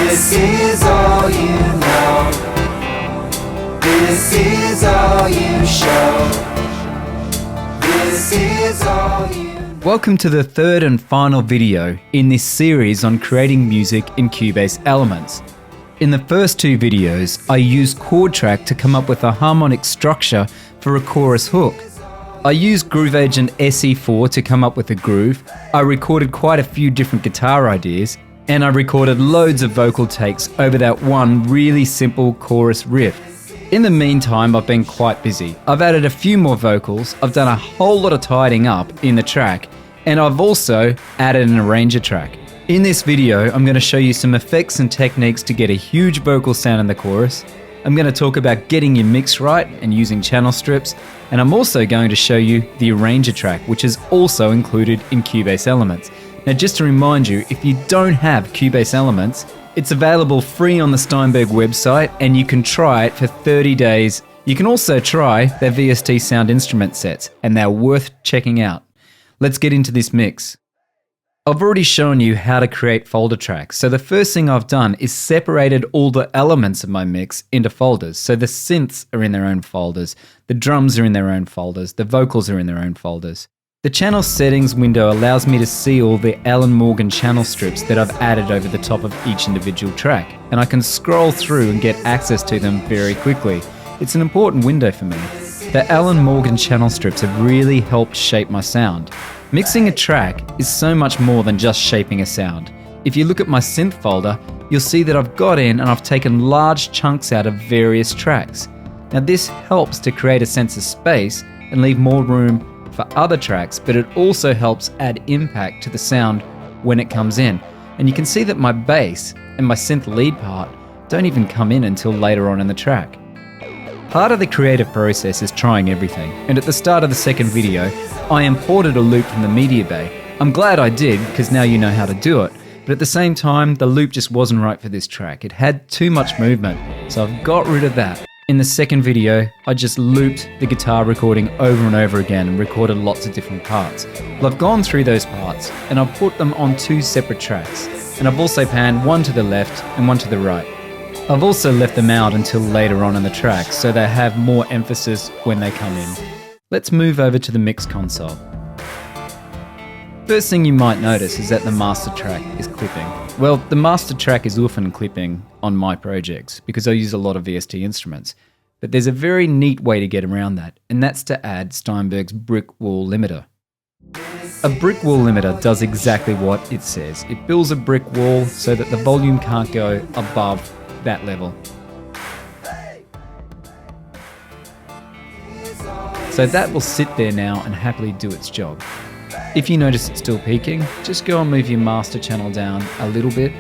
This is all you know. This is all you show. This is all you know. Welcome to the third and final video in this series on creating music in Cubase Elements. In the first two videos, I used chord track to come up with a harmonic structure for a chorus hook. I used Groovage and SE4 to come up with a groove. I recorded quite a few different guitar ideas, and I recorded loads of vocal takes over that one really simple chorus riff. In the meantime, I've been quite busy. I've added a few more vocals, I've done a whole lot of tidying up in the track, and I've also added an arranger track. In this video, I'm going to show you some effects and techniques to get a huge vocal sound in the chorus. I'm going to talk about getting your mix right and using channel strips, and I'm also going to show you the arranger track, which is also included in Cubase Elements. Now, just to remind you, if you don't have Cubase Elements, it's available free on the Steinberg website, and you can try it for 30 days. You can also try their VST sound instrument sets, and they're worth checking out. Let's get into this mix. I've already shown you how to create folder tracks. So the first thing I've done is separated all the elements of my mix into folders. So the synths are in their own folders, the drums are in their own folders, the vocals are in their own folders. The channel settings window allows me to see all the Alan Morgan channel strips that I've added over the top of each individual track, and I can scroll through and get access to them very quickly. It's an important window for me. The Alan Morgan channel strips have really helped shape my sound. Mixing a track is so much more than just shaping a sound. If you look at my synth folder, you'll see that I've got in and I've taken large chunks out of various tracks. Now this helps to create a sense of space and leave more room for other tracks, but it also helps add impact to the sound when it comes in. And you can see that my bass and my synth lead part don't even come in until later on in the track. Part of the creative process is trying everything, and at the start of the second video, I imported a loop from the media bay. I'm glad I did, because now you know how to do it, but at the same time, the loop just wasn't right for this track. It had too much movement, so I've got rid of that. In the second video, I just looped the guitar recording over and over again and recorded lots of different parts. Well, I've gone through those parts, and I've put them on two separate tracks, and I've also panned one to the left and one to the right. I've also left them out until later on in the track, so they have more emphasis when they come in. Let's move over to the mix console. First thing you might notice is that the master track is clipping. Well, the master track is often clipping on my projects because I use a lot of VST instruments. But there's a very neat way to get around that, and that's to add Steinberg's Brickwall limiter. A Brickwall limiter does exactly what it says. It builds a brick wall so that the volume can't go above that level. So that will sit there now and happily do its job. If you notice it's still peaking, just go and move your master channel down a little bit,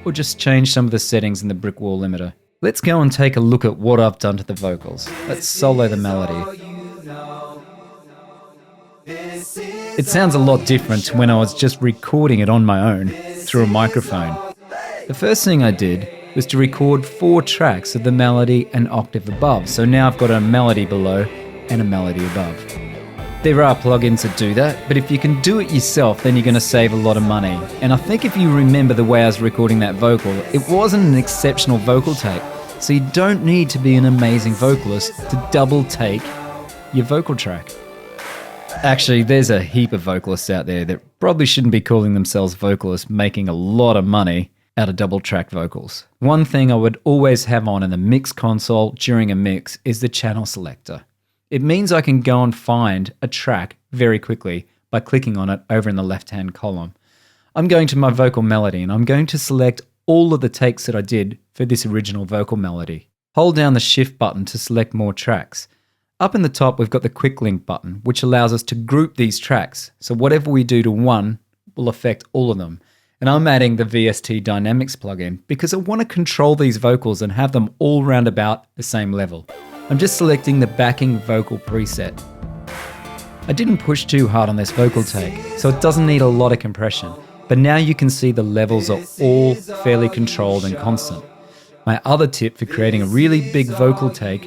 or just change some of the settings in the Brickwall limiter. Let's go and take a look at what I've done to the vocals. Let's solo the melody. It sounds a lot different to when I was just recording it on my own through a microphone. The first thing I did was to record 4 tracks of the melody an octave above. So now I've got a melody below and a melody above. There are plugins that do that, but if you can do it yourself, then you're going to save a lot of money. And I think if you remember the way I was recording that vocal, it wasn't an exceptional vocal take. So you don't need to be an amazing vocalist to double take your vocal track. Actually, there's a heap of vocalists out there that probably shouldn't be calling themselves vocalists, making a lot of money out of double track vocals. One thing I would always have on in the mix console during a mix is the channel selector. It means I can go and find a track very quickly by clicking on it over in the left-hand column. I'm going to my vocal melody and I'm going to select all of the takes that I did for this original vocal melody. Hold down the shift button to select more tracks. Up in the top, we've got the quick link button, which allows us to group these tracks. So whatever we do to one will affect all of them. And I'm adding the VST Dynamics plugin because I want to control these vocals and have them all round about the same level. I'm just selecting the backing vocal preset. I didn't push too hard on this vocal take, so it doesn't need a lot of compression, but now you can see the levels are all fairly controlled and constant. My other tip for creating a really big vocal take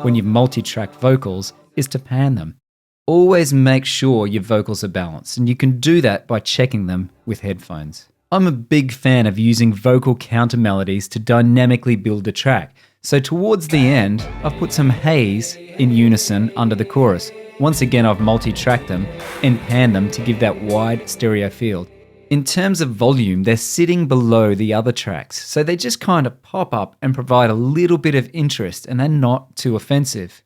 when you've multi-tracked vocals is to pan them. Always make sure your vocals are balanced, and you can do that by checking them with headphones. I'm a big fan of using vocal counter melodies to dynamically build a track. So towards the end, I've put some haze in unison under the chorus. Once again, I've multi-tracked them and panned them to give that wide stereo field. In terms of volume, they're sitting below the other tracks, so they just kind of pop up and provide a little bit of interest, and they're not too offensive.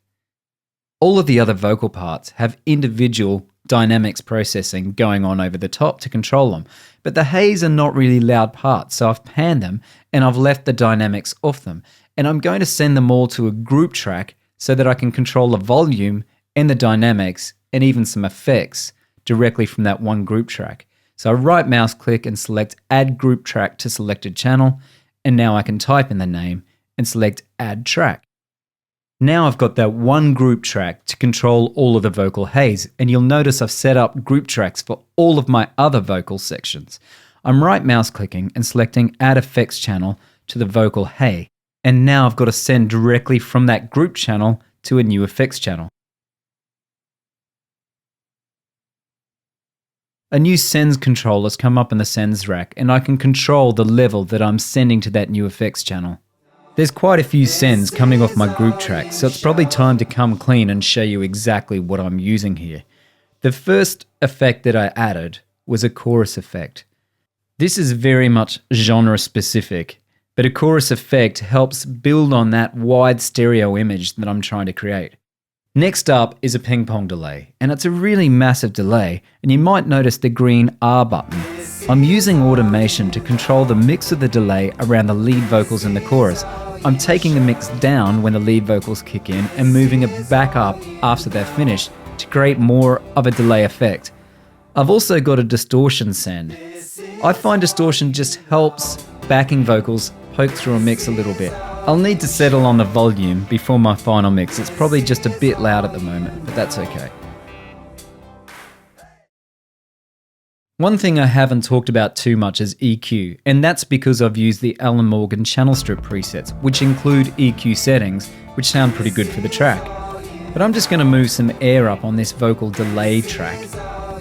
All of the other vocal parts have individual dynamics processing going on over the top to control them, but the haze are not really loud parts, so I've panned them and I've left the dynamics off them, and I'm going to send them all to a group track so that I can control the volume and the dynamics and even some effects directly from that one group track. So I right mouse click and select Add Group Track to selected channel, and now I can type in the name and select Add Track. Now I've got that one group track to control all of the vocal haze, and you'll notice I've set up group tracks for all of my other vocal sections. I'm right mouse clicking and selecting Add Effects Channel to the vocal haze, and now I've got to send directly from that group channel to a new effects channel. A new sends control has come up in the sends rack, and I can control the level that I'm sending to that new effects channel. There's quite a few sends coming off my group tracks, so it's probably time to come clean and show you exactly what I'm using here. The first effect that I added was a chorus effect. This is very much genre specific, but a chorus effect helps build on that wide stereo image that I'm trying to create. Next up is a ping pong delay, and it's a really massive delay, and you might notice the green R button. I'm using automation to control the mix of the delay around the lead vocals in the chorus. I'm taking the mix down when the lead vocals kick in and moving it back up after they're finished to create more of a delay effect. I've also got a distortion send. I find distortion just helps backing vocals poke through a mix a little bit. I'll need to settle on the volume before my final mix. It's probably just a bit loud at the moment, but that's okay. One thing I haven't talked about too much is EQ, and that's because I've used the Alan Morgan channel strip presets, which include EQ settings, which sound pretty good for the track. But I'm just going to move some air up on this vocal delay track,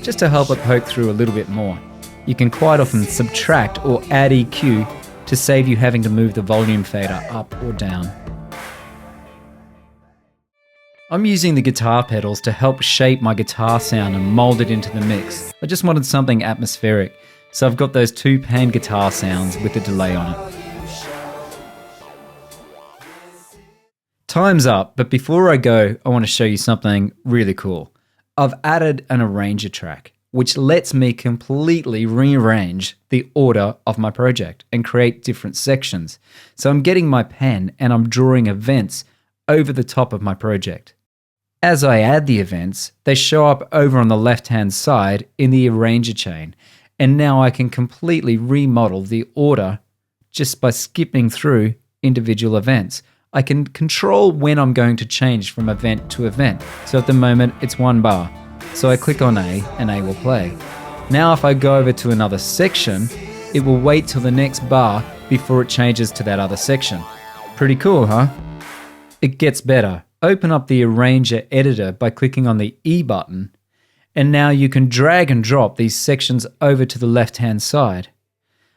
just to help it poke through a little bit more. You can quite often subtract or add EQ to save you having to move the volume fader up or down. I'm using the guitar pedals to help shape my guitar sound and mold it into the mix. I just wanted something atmospheric, so I've got those two pan guitar sounds with the delay on it. Time's up, but before I go, I want to show you something really cool. I've added an arranger track, which lets me completely rearrange the order of my project and create different sections. So I'm getting my pen and I'm drawing events over the top of my project. As I add the events, they show up over on the left-hand side in the arranger chain, and now I can completely remodel the order just by skipping through individual events. I can control when I'm going to change from event to event. So at the moment, it's one bar. So I click on A and A will play. Now if I go over to another section, it will wait till the next bar before it changes to that other section. Pretty cool, huh? It gets better. Open up the Arranger editor by clicking on the E button, and now you can drag and drop these sections over to the left-hand side,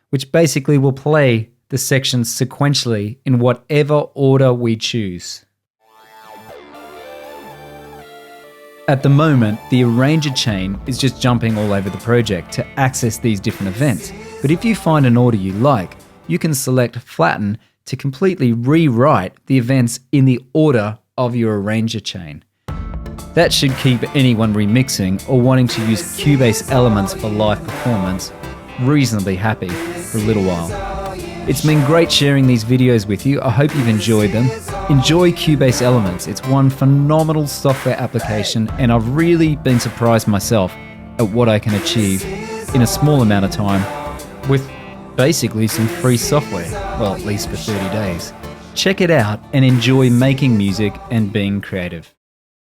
which basically will play the sections sequentially in whatever order we choose. At the moment, the arranger chain is just jumping all over the project to access these different events, but if you find an order you like, you can select Flatten to completely rewrite the events in the order of your arranger chain. That should keep anyone remixing or wanting to use Cubase Elements for live performance reasonably happy for a little while. It's been great sharing these videos with you. I hope you've enjoyed them. Enjoy Cubase Elements. It's one phenomenal software application, and I've really been surprised myself at what I can achieve in a small amount of time with basically some free software. Well, at least for 30 days. Check it out and enjoy making music and being creative.